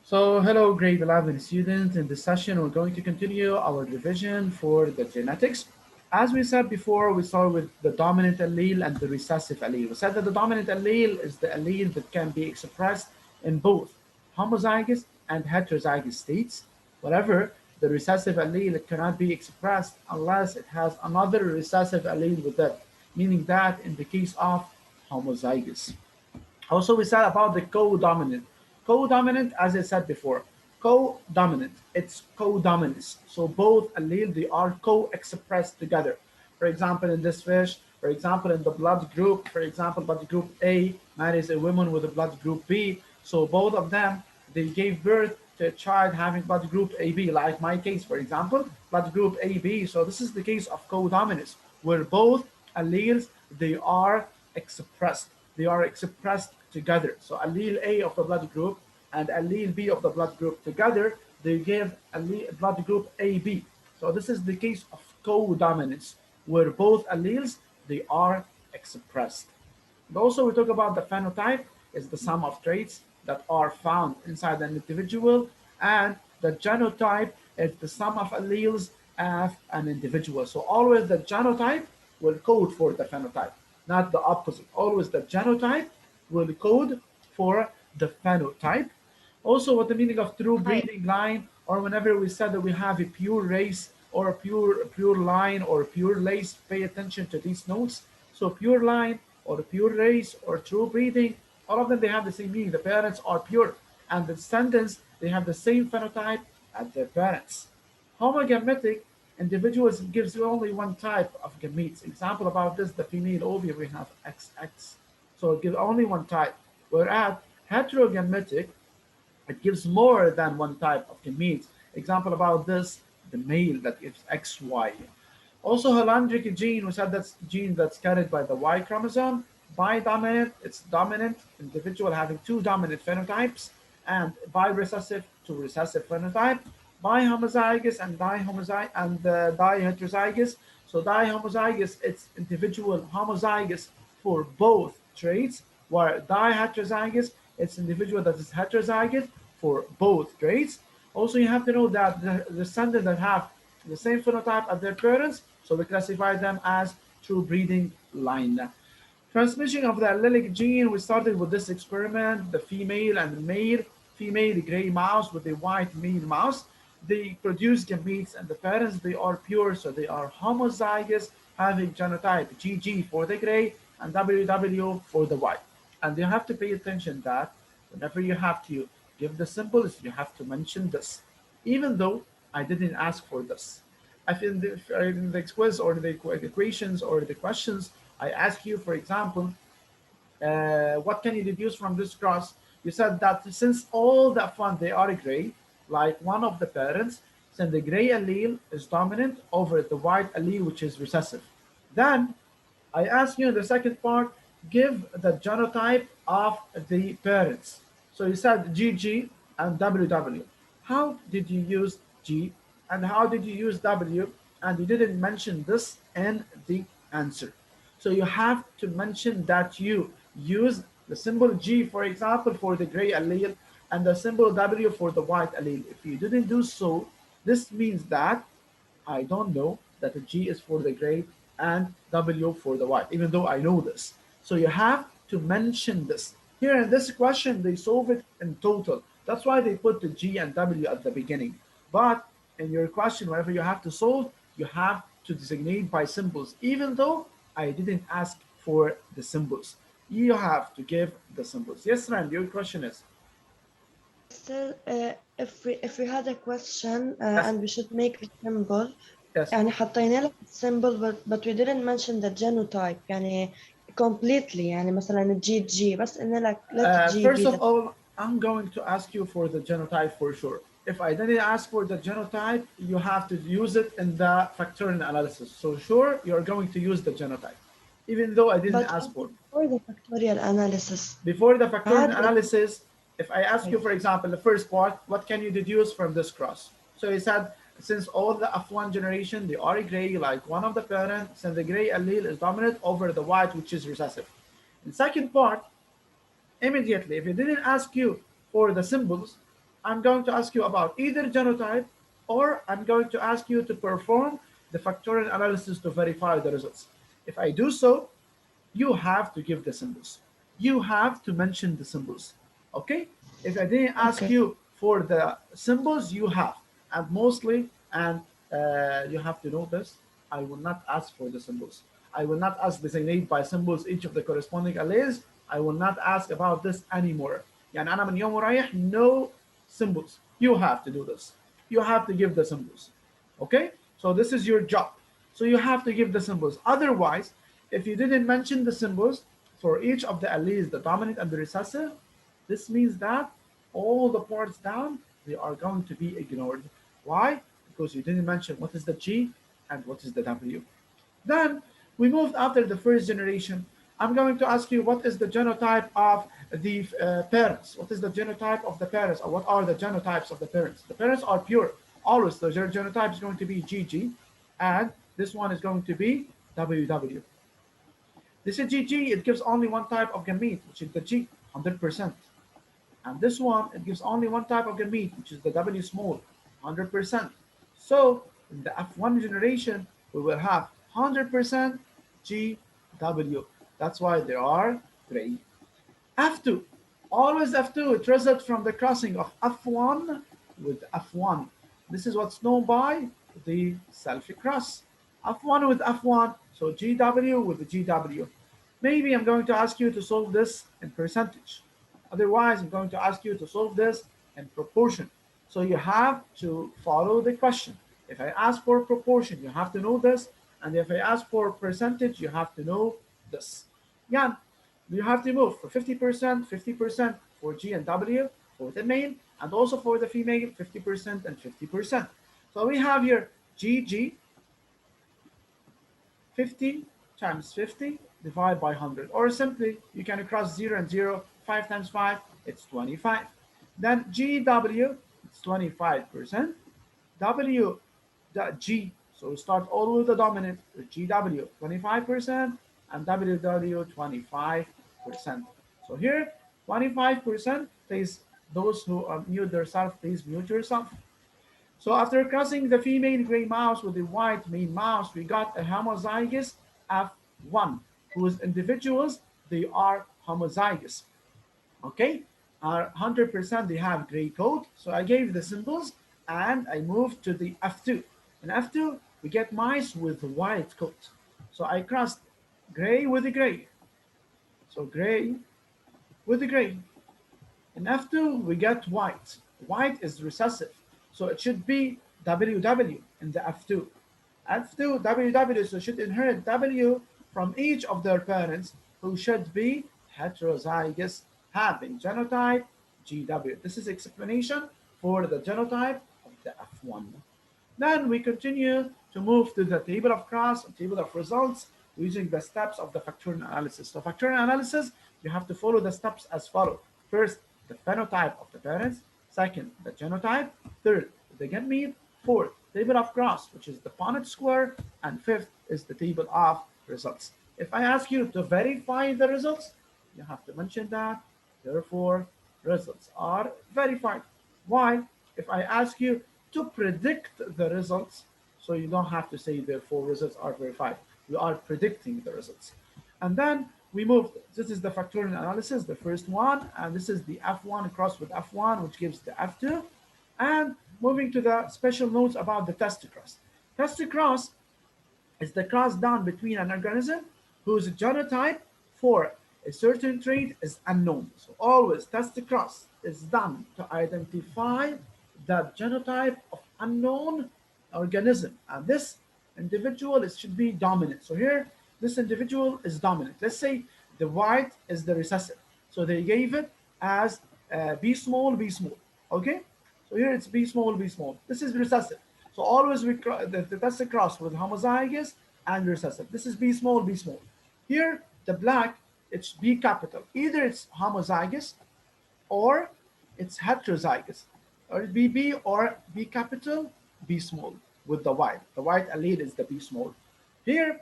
So hello grade 11 students. In this session we're going to continue our revision for the genetics. As we said before, we start with the dominant allele and the recessive allele. We said that the dominant allele is the allele that can be expressed in both homozygous and heterozygous states. Whatever the recessive allele, it cannot be expressed unless it has another recessive allele with it, meaning that in the case of homozygous. Also, we said about the co-dominant. Co-dominant, as I said before, co-dominant, it's co-dominance. So both allele, they are co-expressed together. For example, in this fish, for example, in the blood group, for example, blood group A marries a woman with a blood group B. So both of them, they gave birth to a child having blood group AB, like my case, for example, blood group AB. So this is the case of co-dominance, where both alleles, they are expressed. They are expressed together. So allele A of the blood group and allele B of the blood group together, they give blood group AB. So this is the case of co-dominance, where both alleles, they are expressed. And also we talk about the phenotype is the sum of traits that are found inside an individual, and the genotype is the sum of alleles of an individual. So always the genotype will code for the phenotype, not the opposite. Always the genotype will code for the phenotype. Also, what the meaning of true Hi. breeding line, or whenever we said that we have a pure race or a pure line or pure race, pay attention to these notes. So pure line or pure race or true breeding, all of them, they have the same meaning. The parents are pure, and the descendants, they have the same phenotype as their parents. Homogametic individuals gives you only one type of gametes. Example about this, the female ovary, we have XX. So it gives only one type. Whereas heterogametic, it gives more than one type of gametes. Example about this, the male that gives XY. Also, Hollandric gene, we said that's gene that's carried by the Y chromosome. Bidominant, it's dominant individual having two dominant phenotypes, and birecessive to recessive phenotype. Bihomozygous and diheterozygous. So dihomozygous, it's individual homozygous for both traits, while diheterozygous, it's individual that is heterozygous for both traits. Also, you have to know that the descendants that have the same phenotype as their parents, so we classify them as true breeding line. Transmission of the allelic gene, we started with this experiment, the female and the male, female gray mouse with a white male mouse. They produce gametes and the parents, they are pure, so they are homozygous, having genotype GG for the gray and WW for the white. And you have to pay attention that whenever you have to give the symbols, you have to mention this, even though I didn't ask for this. If in the quiz or the equations or the questions, I ask you, for example, what can you deduce from this cross? You said that since all the F1 they are gray, like one of the parents, then the gray allele is dominant over the white allele, which is recessive. Then I ask you in the second part, give the genotype of the parents. So you said GG and WW. How did you use G and how did you use W? And you didn't mention this in the answer. So you have to mention that you use the symbol G, for example, for the gray allele and the symbol W for the white allele. If you didn't do so, this means that I don't know that the G is for the gray and W for the white, even though I know this. So you have to mention this. Here in this question, they solve it in total. That's why they put the G and W at the beginning. But in your question, whenever you have to solve, you have to designate by symbols, even though I didn't ask for the symbols. You have to give the symbols. Yes, Rand, your question is? Still, if we had a question Yes, and we should make a symbol yes. يعني حطينا لك symbol but we didn't mention the genotype يعني completely يعني مثلا الجي جي بس قلنا لك let G First be of the all, I'm going to ask you for the genotype for sure. If I didn't ask for the genotype, you have to use it in the factorial analysis. So sure, you're going to use the genotype, even though I didn't but ask for it. for the factorial analysis Before the factorial عاد analysis, if I ask you, for example, the first part, what can you deduce from this cross? So he said, since all the F1 generation, they are gray, like one of the parents, and the gray allele is dominant over the white, which is recessive. In second part, immediately, if he didn't ask you for the symbols, I'm going to ask you about either genotype, or I'm going to ask you to perform the factorial analysis to verify the results. If I do so, you have to give the symbols. You have to mention the symbols. Okay? If I didn't ask Okay. you for the symbols, you have. And mostly, and you have to know this, I will not ask for the symbols. I will not ask designate by symbols each of the corresponding alleles. I will not ask about this anymore. يعني أنا من يوم ورايح no symbols. You have to do this. You have to give the symbols. Okay? So this is your job. So you have to give the symbols. Otherwise, if you didn't mention the symbols for each of the alleles, the dominant and the recessive, this means that all the parts down, they are going to be ignored. Why? Because you didn't mention what is the G and what is the W. Then we moved after the first generation. I'm going to ask you what is the genotype of the parents? What is the genotype of the parents? Or what are the genotypes of the parents? The parents are pure. Always the genotype is going to be GG, and this one is going to be WW. This is GG, it gives only one type of gamete, which is the G, 100%. And this one, it gives only one type of gamete, which is the W small, 100%. So in the F1 generation, we will have 100% GW. That's why they are gray. F2, always F2, it results from the crossing of F1 with F1. This is what's known by the selfie cross. F1 with F1, so GW with the GW. Maybe I'm going to ask you to solve this in percentage. Otherwise, I'm going to ask you to solve this in proportion. So you have to follow the question. If I ask for proportion, you have to know this. And if I ask for percentage, you have to know this. Yeah, you have to move for 50%, 50% for G and W for the male, and also for the female, 50% and 50%. So we have here GG 50 times 50 divided by 100. Or simply, you can cross 0 and 0, 5 times 5, it's 25. Then GW, it's 25%. W, G, so we start all with the dominant, with GW, 25%, and WW, 25%. So here, 25%, please, those who mute themselves, please mute yourself. So after crossing the female gray mouse with the white male mouse, we got a homozygous F1, whose individuals, they are homozygous. Okay, are 100% they have gray coat. So I gave the symbols and I moved to the F2. In F2, we get mice with white coat. So I crossed gray with the gray. So gray with the gray. In F2, we get white. White is recessive. So it should be WW in the F2. F2, WW, so should inherit W from each of their parents, who should be heterozygous, having genotype GW. This is explanation for the genotype of the F1. Then we continue to move to the table of cross, table of results, using the steps of the factorial analysis. So factorial analysis, you have to follow the steps as follows. First, the phenotype of the parents. Second, the genotype. Third, the gamete. Fourth, table of cross, which is the Punnett square. And fifth is the table of results. If I ask you to verify the results, you have to mention that. Therefore, results are verified. Why? If I ask you to predict the results, so you don't have to say therefore results are verified. We are predicting the results. And then we move, this is the factorial analysis, the first one, and this is the F1 cross with F1, which gives the F2. And moving to the special notes about the Testertrust. Testertrust is the cross done between an organism whose genotype for a certain trait is unknown. So always Testertrust is done to identify the genotype of unknown organism. And this individual should be dominant. So here, this individual is dominant. Let's say the white is the recessive. So they gave it as B small, B small. Okay? So here it's B small, B small. This is recessive. So always we that's the cross with homozygous and recessive. This is B small, B small. Here, the black, it's B capital. Either it's homozygous or it's heterozygous, or BB or B capital, B small with the white. The white allele is the B small. Here,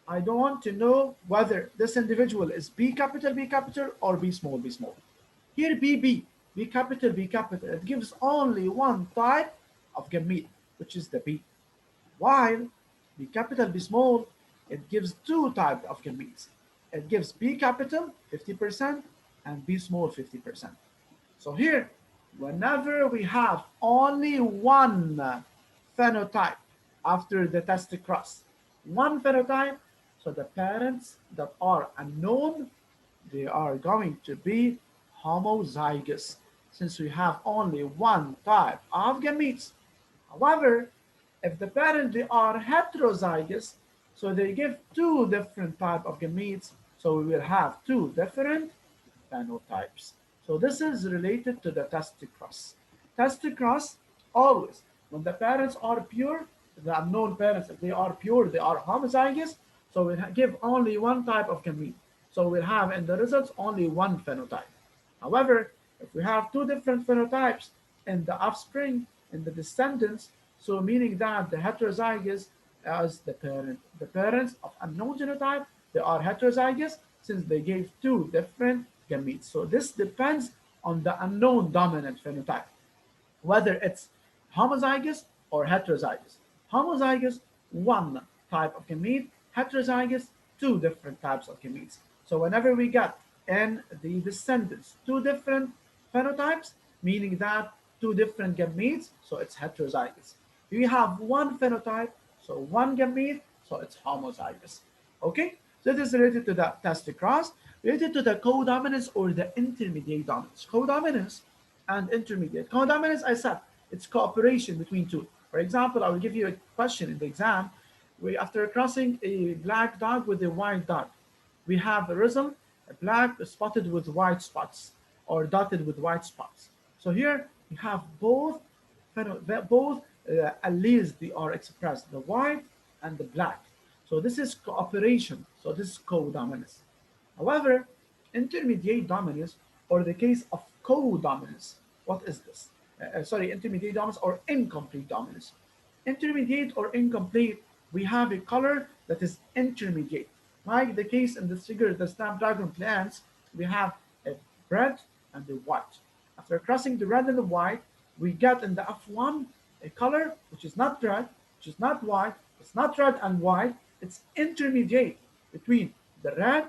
I don't want to know whether this individual is B capital, or B small, B small. Here, BB. B capital, B capital, it gives only one type of gamete, which is the B. While B capital, B small, it gives two types of gametes. It gives B capital 50% and B small 50%. So here, whenever we have only one phenotype after the testicles, one phenotype, so the parents that are unknown, they are going to be homozygous since we have only one type of gametes. However, if the parents they are heterozygous, so they give two different type of gametes, so we will have two different phenotypes. So this is related to the testicles. Testicles always, when the parents are pure, the unknown parents, if they are pure, they are homozygous, so we give only one type of gamete. So we'll have in the results only one phenotype. However, if we have two different phenotypes in the offspring, in the descendants, so meaning that the heterozygous as the parents of unknown genotype, they are heterozygous since they gave two different gametes. So this depends on the unknown dominant phenotype, whether it's homozygous or heterozygous. Homozygous, one type of gamete, heterozygous, two different types of gametes. So whenever we get in the descendants two different phenotypes, meaning that two different gametes, so it's heterozygous. We have one phenotype, so one gamete, so it's homozygous. Okay, so this is related to the testicles, related to the codominance or the intermediate dominance. Codominance and intermediate. Codominance, I said, it's cooperation between two. For example, I will give you a question in the exam. After crossing a black dog with a white dog, we have a result, a black spotted with white spots or dotted with white spots. So here we have both alleles, they are expressed, the white and the black. So this is cooperation. So this is codominance. However, intermediate dominance or the case of co-dominance, what is this? Sorry, intermediate dominance or incomplete dominance. Intermediate or incomplete, we have a color that is intermediate. Like the case in this figure, the snapdragon plants, we have a red and a white. After crossing the red and the white, we get in the F1 a color which is not red, which is not white, it's not red and white, it's intermediate between the red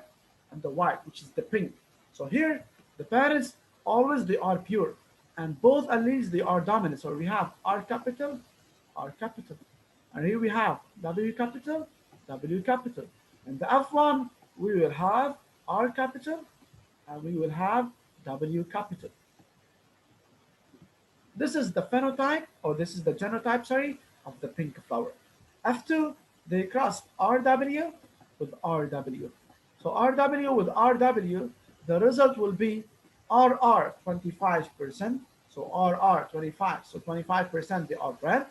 and the white, which is the pink. So here, the parents always they are pure, and both alleles they are dominant. So we have R capital, R capital, and here we have W capital, W capital. In the F1, we will have R capital, and we will have W capital. This is the phenotype, or this is the genotype, sorry, of the pink flower. F2, they crossed RW with RW. So RW with RW, the result will be RR 25%. So RR 25, so 25% they are red.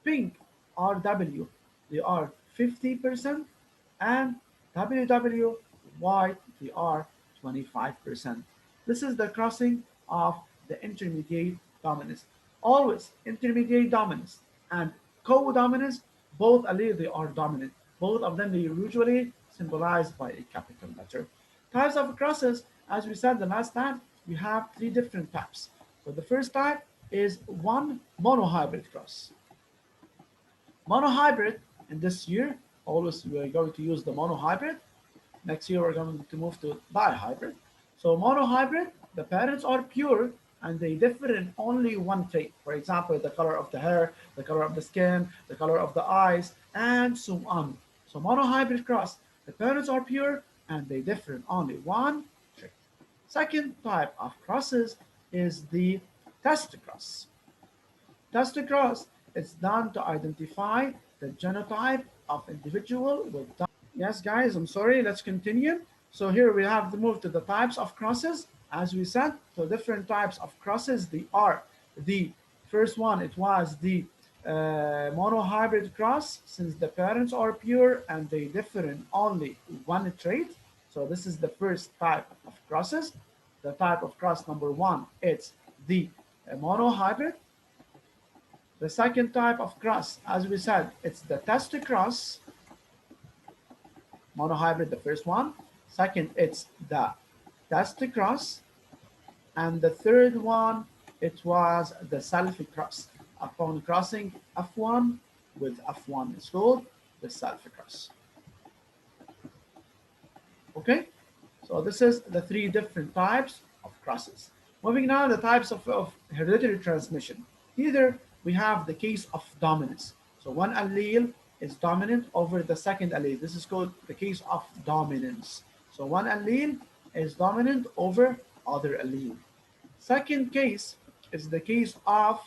Pink RW, they are 50%. And WW white, they are 25%. This is the crossing of the intermediate dominance. Always intermediate dominance and co-dominance, both alleles they are dominant. Both of them they usually symbolized by a capital letter. Types of crosses, as we said the last time, we have three different types. So the first type is one monohybrid cross. Monohybrid in this year, always we are going to use the monohybrid. Next year we're going to move to dihybrid. So monohybrid, the parents are pure and they differ in only one trait. For example, the color of the hair, the color of the skin, the color of the eyes, and so on. So monohybrid cross, the parents are pure and they differ in only one trait. Second type of crosses is the testocross. Testocross is done to identify the genotype of individual with. Yes, guys, I'm sorry. Let's continue. So here we have to move to the types of crosses. As we said, so different types of crosses. They are the first one. It was the monohybrid cross, since the parents are pure and they differ in only one trait. So this is the first type of crosses. The type of cross number one, it's the monohybrid. The second type of cross, as we said, it's the testocross. Monohybrid, the first one. Second, it's the testocross. And the third one, it was the self-cross. Upon crossing F1 with F1 is called the self-cross. Okay, so this is the three different types of crosses. Moving now to the types of hereditary transmission. Either we have the case of dominance. So one allele is dominant over the second allele. This is called the case of dominance. So one allele is dominant over other allele. Second case is the case of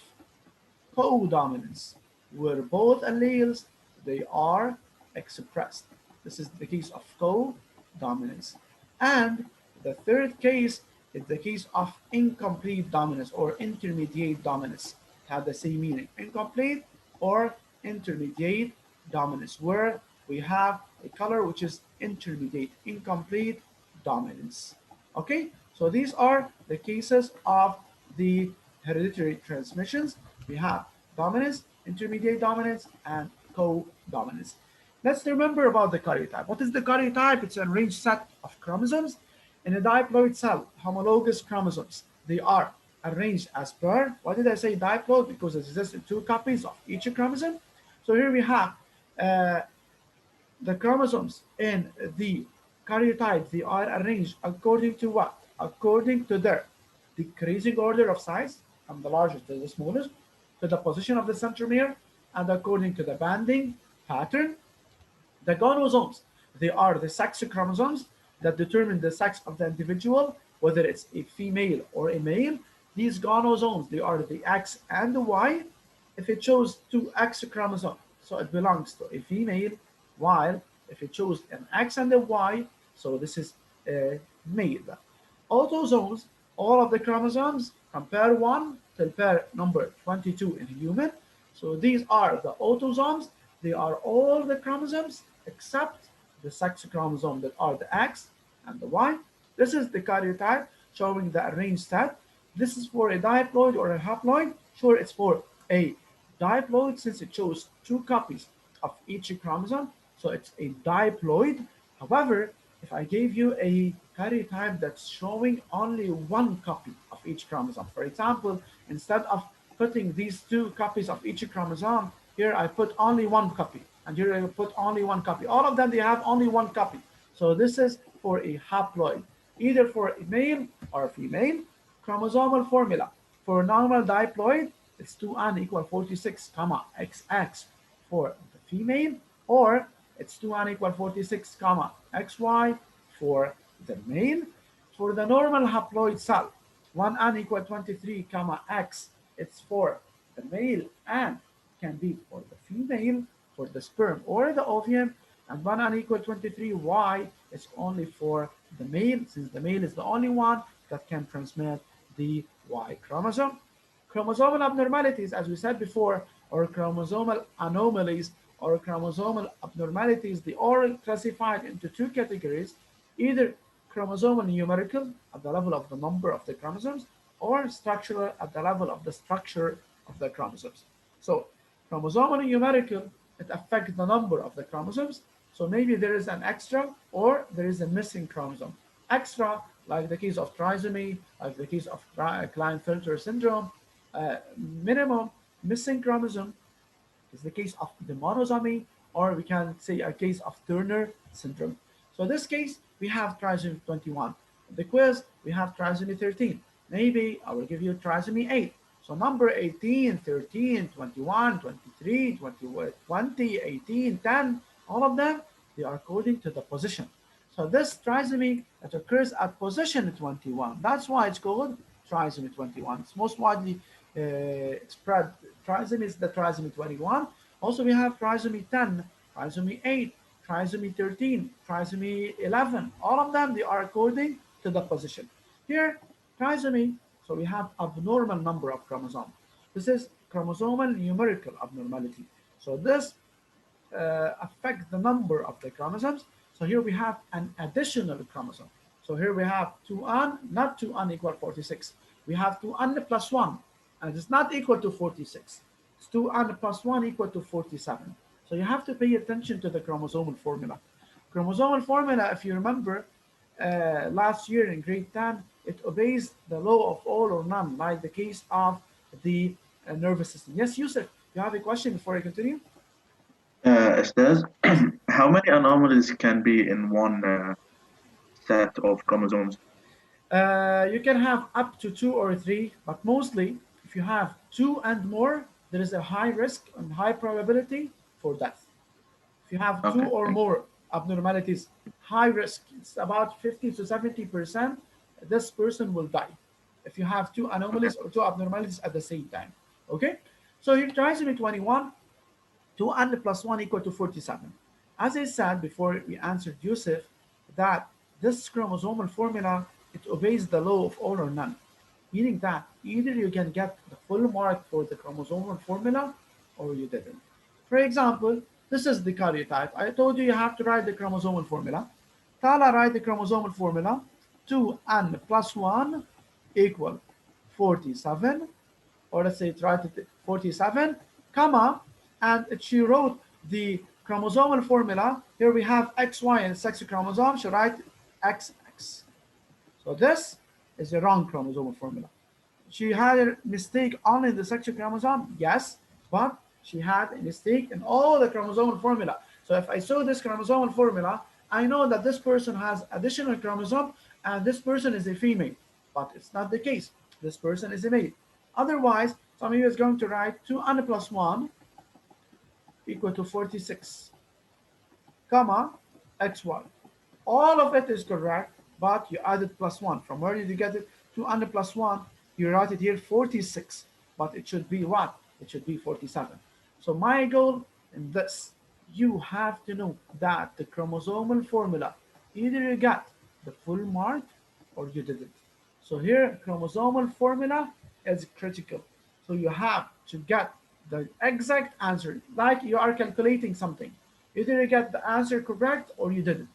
codominance, where both alleles they are expressed. This is the case of codominance. And the third case is the case of incomplete dominance or intermediate dominance. It has the same meaning, incomplete or intermediate dominance, where we have a color which is intermediate, incomplete dominance. Okay, so these are the cases of the hereditary transmissions. We have dominance, intermediate dominance, and co-dominance. Let's remember about the karyotype. What is the karyotype? It's an arranged set of chromosomes in a diploid cell, homologous chromosomes. They are arranged as per, why did I say diploid? Because it exists in two copies of each chromosome. So here we have uh, the chromosomes in the karyotype, they are arranged according to what? According to their decreasing order of size, from the largest to the smallest, to the position of the centromere, and according to the banding pattern. The gonosomes, they are the sex chromosomes that determine the sex of the individual, whether it's a female or a male. These gonosomes, they are the X and the Y. If it shows two X chromosomes, so it belongs to a female, while if it shows an X and a Y, so this is a male. Autosomes, all of the chromosomes from pair 1 till pair number 22 in human. So these are the autosomes. They are all the chromosomes except the sex chromosome that are the X and the Y. This is the karyotype showing the arranged set. This is for a diploid or a haploid. Sure, it's for a diploid since it shows two copies of each chromosome. So it's a diploid. However, if I gave you a karyotype that's showing only one copy of each chromosome, for example, instead of putting these two copies of each chromosome, here I put only one copy, and here I put only one copy. All of them, they have only one copy. So this is for a haploid, either for a male or female. Chromosomal formula. For normal diploid, it's 2n equal 46, comma, XX for the female, or it's 2n equal 46, comma, XY for the male. For the normal haploid cell, 1n equal 23, comma, X, it's for the male and can be for the female, for the sperm or the ovum, and 1n equal 23, Y is only for the male, since the male is the only one that can transmit the Y chromosome. Chromosomal abnormalities, as we said before, or chromosomal anomalies, or chromosomal abnormalities, they are classified into two categories, either chromosomal numerical at the level of the number of the chromosomes, or structural at the level of the structure of the chromosomes. So chromosomal numerical, it affects the number of the chromosomes. So maybe there is an extra or there is a missing chromosome. Extra, like the case of trisomy, like the case of Klinefelter syndrome. Uh, Minimum missing chromosome is the case of the monosomy, or we can say a case of Turner syndrome. So in this case, we have trisomy 21. In the quiz, we have trisomy 13. Maybe I will give you trisomy 8. So number 18, 13, 21, 23, 20, 18, 10, all of them, they are according to the position. So this trisomy that occurs at position 21, that's why it's called trisomy 21. It's most widely spread trisomy is the trisomy 21. Also, we have trisomy 10, trisomy 8, trisomy 13, trisomy 11. All of them, they are according to the position. Here, trisomy, so we have abnormal number of chromosomes. This is chromosomal numerical abnormality. So this affects the number of the chromosomes. So here we have an additional chromosome. So here we have 2n, not 2n equal 46. We have 2n plus 1, and it's not equal to 46. It's 2n plus 1 equal to 47. So you have to pay attention to the chromosomal formula. Chromosomal formula, if you remember, last year in grade 10, it obeys the law of all or none, like the case of the nervous system. Yes, Yusuf, you have a question before I continue? Esther, how many anomalies can be in one set of chromosomes? You can have up to two or three, but mostly if you have two and more, there is a high risk and high probability for death. If you have two Okay, or thank you. more abnormalities, high risk, it's about 50 to 70%, this person will die. If you have two Okay, anomalies or two abnormalities at the same time. Okay? So here, trisomy 21, 2n plus 1 equal to 47. As I said before we answered Yusuf, that this chromosomal formula, it obeys the law of all or none, meaning that either you can get the full mark for the chromosomal formula or you didn't. For example, this is the karyotype. I told you you have to write the chromosomal formula. Tala write the chromosomal formula. 2n plus 1 equal 47, or let's say try to 47, comma, and she wrote the chromosomal formula. Here we have XY and sex chromosome. She write XX. So this is a wrong chromosomal formula. She had a mistake only in the sexual chromosome, yes, but she had a mistake in all the chromosomal formula. So if I saw this chromosomal formula, I know that this person has additional chromosome and this person is a female, but it's not the case. This person is a male. Otherwise, some of you is going to write 2n plus 1 equal to 46, comma, xy. All of it is correct, but you added plus 1. From where did you get it? 200 plus 1, you write it here 46, but it should be what? It should be 47. So my goal in this, you have to know that the chromosomal formula, either you got the full mark or you didn't. So here, chromosomal formula is critical. So you have to get the exact answer, like you are calculating something. Either you get the answer correct or you didn't.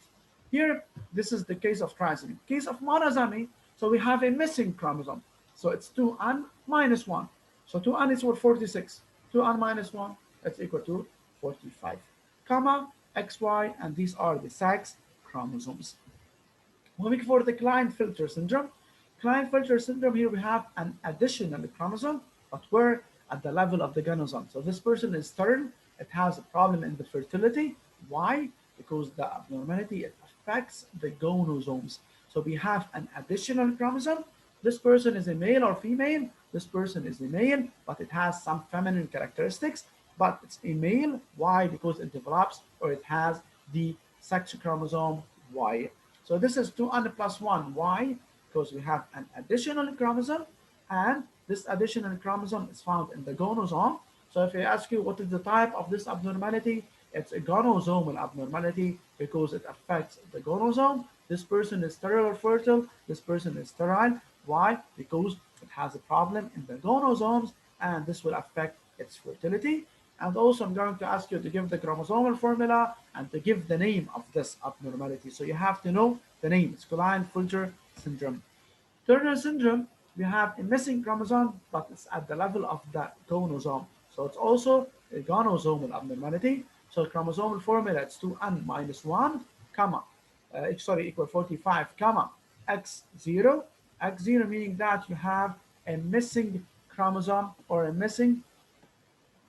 Here, this is the case of trisomy. Case of monosomy, so we have a missing chromosome. So it's 2n minus 1. So 2n is what 46. 2n minus 1, that's equal to 45. Comma, xy, and these are the sex chromosomes. Moving for the Klinefelter syndrome. Klinefelter syndrome, here we have an additional chromosome, but we're at the level of the gonosome. So this person is sterile. It has a problem in the fertility. Why? Because the abnormality, it affects the gonosomes. So we have an additional chromosome. This person is a male or female. This person is a male, but it has some feminine characteristics. But it's a male. Why? Because it develops or it has the sex chromosome Y. So this is 2n plus 1. Why? Because we have an additional chromosome, and this additional chromosome is found in the gonosome. So if I ask you what is the type of this abnormality, it's a gonosomal abnormality because it affects the gonosome. This person is sterile or fertile. This person is sterile. Why? Because it has a problem in the gonosomes, and this will affect its fertility. And also, I'm going to ask you to give the chromosomal formula and to give the name of this abnormality. So you have to know the name. It's Klinefelter syndrome. Turner syndrome, we have a missing chromosome, but it's at the level of the gonosome. So it's also a gonosomal abnormality. So chromosomal formula, it's 2n minus 1, comma, equal 45, comma, x0. X0 meaning that you have a missing chromosome or a missing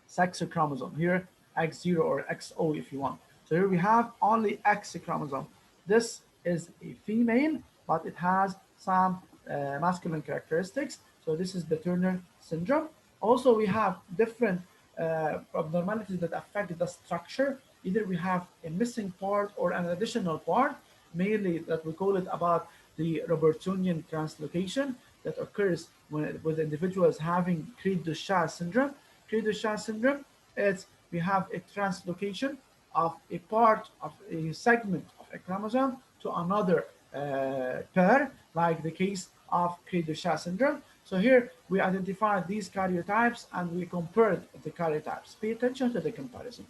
sex chromosome. Here, X0 or XO if you want. So here we have only X chromosome. This is a female, but it has some masculine characteristics. So this is the Turner syndrome. Also, we have different abnormalities that affect the structure. Either we have a missing part or an additional part, mainly that we call it about the Robertsonian translocation that occurs when with individuals having Cri-du-Chat syndrome. Cri-du-Chat syndrome, it's we have a translocation of a part of a segment of a chromosome to another pair, like the case of Cri-du-Chat syndrome. So here we identified these karyotypes and we compared the karyotypes. Pay attention to the comparison.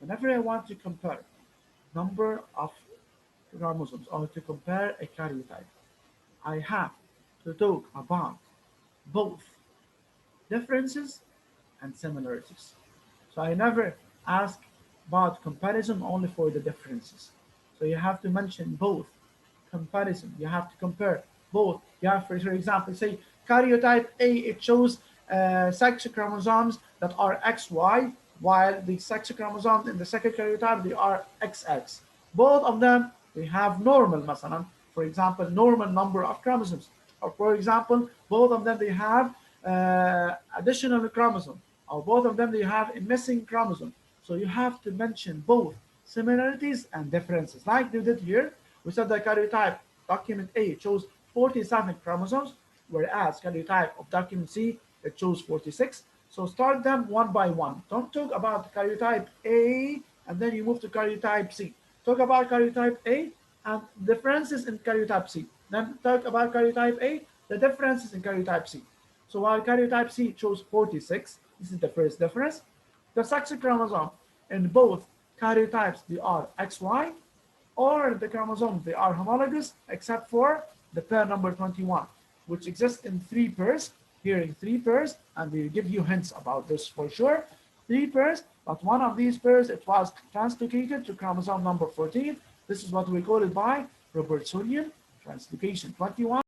Whenever I want to compare number of chromosomes or to compare a karyotype, I have to talk about both differences and similarities. So I never ask about comparison only for the differences. So you have to mention both comparison. You have to compare both. You have, for example, say karyotype A, it shows sex chromosomes that are XY, while the sex chromosomes in the second karyotype, they are XX. Both of them, they have normal, مثلا, for example, normal number of chromosomes. Or for example, both of them, they have additional chromosome. Or both of them, they have a missing chromosome. So you have to mention both similarities and differences. Like they did here, we said that karyotype document A shows 47 chromosomes, whereas karyotype of document C, it shows 46. So start them one by one. Don't talk about karyotype A and then you move to karyotype C. Talk about karyotype A and differences in karyotype C. Then talk about karyotype A, the differences in karyotype C. So while karyotype C shows 46, this is the first difference. The sex chromosome in both karyotypes, they are XY, or the chromosomes, they are homologous, except for the pair number 21, which exists in 3 pairs, here in 3 pairs, and they give you hints about this for sure. 3 pairs, but one of these pairs, it was translocated to chromosome number 14. This is what we call it by Robertsonian translocation 21.